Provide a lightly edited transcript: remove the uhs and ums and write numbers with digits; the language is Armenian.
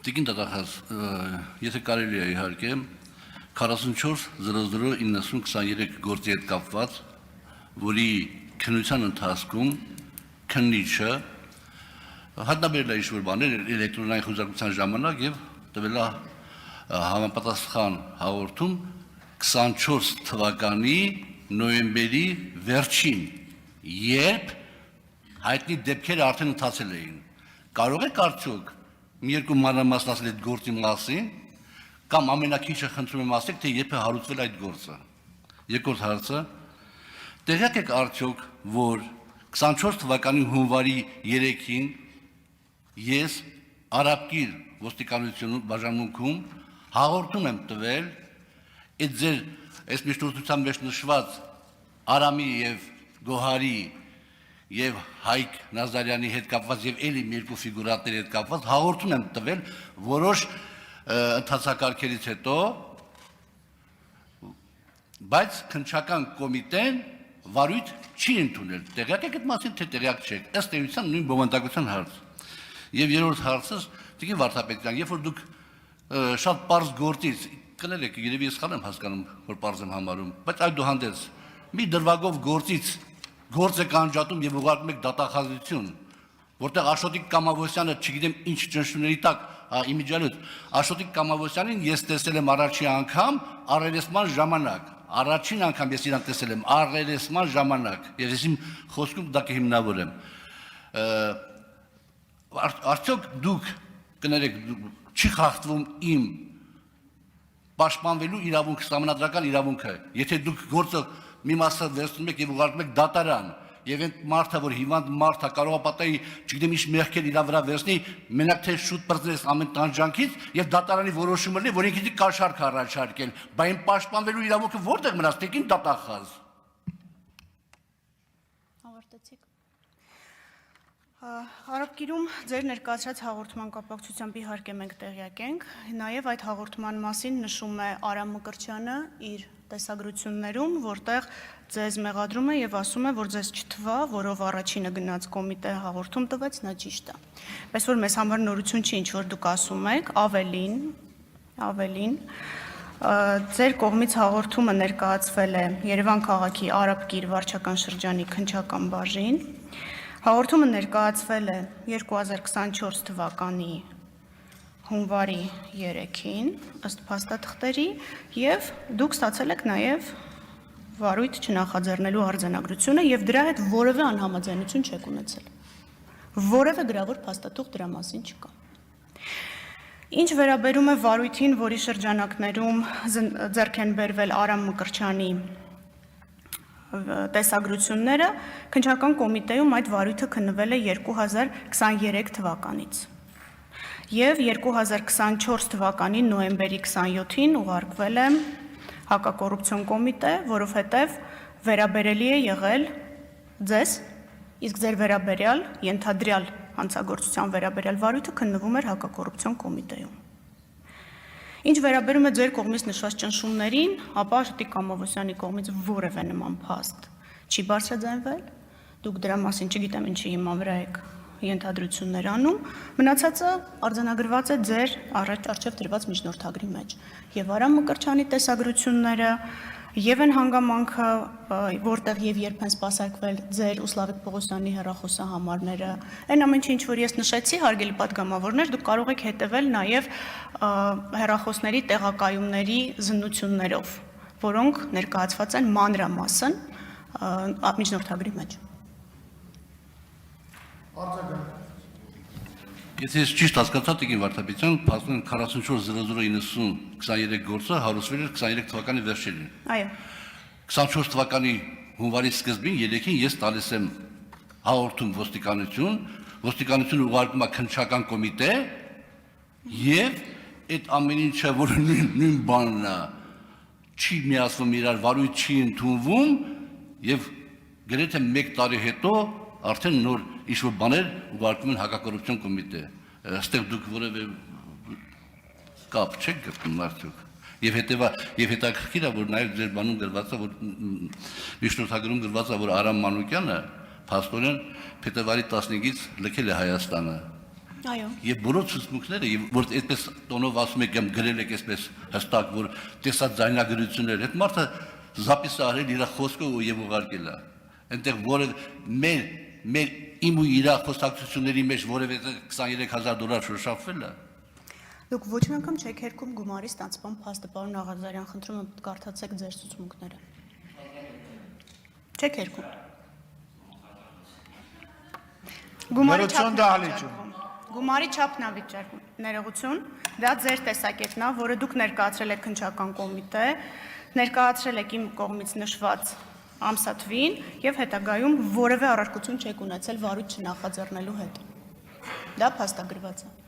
Տիկին դատախազ, եթե կարելի է իհարկե 44-00-90-23 գործի հետ կապված, որի քննության ընթացքում քննիչը հայտնաբերել է ինչ-որ բաներ էլեկտրոնային խոզարկության ժամանակ եւ տվել է համապատասխան հաղորդում 24 թվականի նոյեմբերի վերջին, երբ հայտնի դեպքերը արդեն ընթացել էին։ Կարող եք արդյոք մի երկու մանրամասն ասել այդ գործի մասին, կամ ամենակիչը խնդրում եմ ասեք, թե երբ է հարուցվել այդ գործը։ Երկրորդ հարցը, տեղյակ եք արդյոք, որ 24 թվականի հունվարի 3-ին ես Արաբկիր ոստիկանություն բաժանմունքում հաղորդում եմ տվել այդ ձեր այս միջնորդության մեջ նշված Արամի եւ Գոհարի եւ Հայկ Նազարյանի հետ կապված եւ էլի մի երկու ֆիգուրատների հետ կապված հաղորդում եմ տվել որոշ ընթացակարգերից հետո, բայց քննչական կոմիտեն վարույթ չի ընդունել։ Տեղյակ եք այդ մասին, թե տեղյակ չեք։ Ըստ էության նույն բովանդակության հարց։ Եվ երրորդ հարցը, Տիկին Վարդապետյան, երբ որ դուք շատ պարզ գործից, կներեք, երևի ես սխալ եմ հասկանում, որ պարզ եմ համարում, բայց այդուհանդերձ մի դրվագով գործից գործ եք անջատում եւ ուղարկում եք դատախազություն, որտեղ Աշոտիկ Կամավոսյանը, չգիտեմ ինչ ճնշումների տակ, իմիջիալոց, Աշոտիկ Կամավոսյանին ես տեսել եմ առաջին անգամ առերեսման ժամանակ, առաջին անգամ ես իրան տեսել եմ առերեսման ժամանակ, եւ ես իմ խոսքում դա կհիմնավորեմ։ Արդյոք դուք կներեք, չի խախտվում իմ պաշտպանվելու իրավունքը, սահմանադրական իրավունքը, եթե դուք գործը մի մասը վերցնում եք եւ ուղարկում եք դատարան, եւ այն մարդը, որ հիվանդ մարդ է, կարող է պատահի, չգիտեմ ինչ մեղքեր իր վրա վերցնի, մենակ թե շուտ բռնես ամեն տանջանքից եւ դատարանի որոշումը լինի, որ ինքնին կաշառք առաջարկել, բայց այն պաշտպանվելու իրավունքը որտեղ մնաց, տեկին դատախազ։ Ավարտեցիք։ Արաբկիրում ձեր ներկայացրած հաղորդման կապակցությամբ իհարկե մենք տեղյակ ենք, նաև այդ հաղորդման մասին նշում է Արամ Մկրտչյանը իր տեսագրություններում, որտեղ ձեզ մեղադրում է եւ ասում է, որ ձեզ չթվա, որով առաջինը գնաց կոմիտե հաղորդում տվեց, նա ճիշտ է։ Բայց որ մեզ համար նորություն չի, ինչ որ դուք ասում եք, ավելին ձեր կողմից հաղորդումը ներկայացվել է Երևան քաղաքի Արաբկիր վարչական շրջանի քննչական բաժին։ Հաղորդումը ներկայացվել է 2024 թվականի հունվարի 3-ին, ըստ փաստաթղթերի, եւ դուք ստացել եք նաեւ վարույթ չնախաձեռնելու արձանագրությունը եւ դրա հետ որևէ անհամաձայնություն չեք ունեցել։ Որևէ գրավոր փաստաթուղթ դրա մասին չկա։ Ինչ վերաբերում է վարույթին, որի շրջանակներում ձեռք են բերվել Արամ Մկրտչյանի տեսագրությունները, քննչական կոմիտեում այդ վարույթը քննվել է 2023 թվականից։ Եվ 2024 թվականի նոյեմբերի 27-ին ուղարկվել է հակակոռուպցիոն կոմիտե, որովհետև վերաբերելի է եղել ձեզ, իսկ ձեր վերաբերյալ, ենթադրյալ հանցագործության վերաբերյալ վարույթը քննվում էր հակակոռուպցիոն կոմիտեում։ Ինչ վերաբերում է ձեր կողմից նշված ճնշումներին, ապա Աշոտիկ Կամավոսյանի կողմից որևէ նման փաստ չի բարձրաձայնվել, դուք դրա մասին չգիտեմ ինչի հիման վրա եք ենթադրություններ անում, մնացածը արձանագրված է ձեր առջև դրված միջնորդագրի մեջ։ Եվ Արամ Մկրտչյանի տեսագրությունները, եւ այն հանգամանքը, որտեղ եւ երբ են սպասարկվել ձեր ու Սլավիկ Պողոսյանի հեռախոսահամարները, այն ամեն ինչ, որ ես նշեցի, հարգելի պատգամավորներ, դուք կարող եք հետևել նաեւ հեռախոսների տեղակայումների զննություններով, որոնք ներկայացված են մանրամասն միջնորդագրի մեջ։ Եթե ես ճիշտ հասկացա, Տիկին Վարդապետյան, փաստորեն 44-00-90-23 գործը հարուցվել էր 23 թվականի վերջերին։ Այո։ 24 թվականի հունվարի սկզբին 3-ին ես տալիս եմ հաղորդում ոստիկանությունը ուղարկում է քննչական կոմիտե եւ այդ ամեն ինչը, որ նույն բանն է, չի միացվում իրար, վարույթ չի ընդունվում եւ գրեթե 1 տարի հետո արդեն նոր ինչ-որ բաներ ուղարկում են հակակոռուպցիոն կոմիտե։ Այստեղ դուք որևէ կապ չեք գտնում արդյոք։ Եվ հետաքրքիր է, որ նաև ձեր բանում գրված է, որ միջնորդագրում գրված է, որ Արամ Մանուկյանը փաստորեն փետրվարի 15-ից լքել է Հայաստանը։ Այո։ Եվ բոլոր ցուցմունքները, եւ որ այդպես տոնով ասում եք, գրել եք այսպես հստակ, որ տեսած ձայնագրություններ, այդ մարդը զապիսը արել իր խոսքը եւ ուղարկել է։ Այնտեղ որը մեր իմ ու իր խոսակցությունների մեջ որևէ $23,000 շոշափվել է։ Դուք ոչ մի անգամ չեք հերքում գումարի ստացման փաստը, պարոն Աղազարյան, խնդրում եմ կարդացեք ձեր ցուցմունքները։ Չեք հերքում։ Ներողություն, դահլիճում։ Գումարի չափն է վիճակում։ Ներողություն, դա ձեր տեսակետն է, որը դուք ներկայացրել եք քննչական կոմիտե, ներկայացրել եք իմ կողմից նշված ամսաթվին եւ հետագայում որևէ առարկություն չեք ունեցել վարույթ չնախաձեռնելու հետ։ Դա փաստագրված է։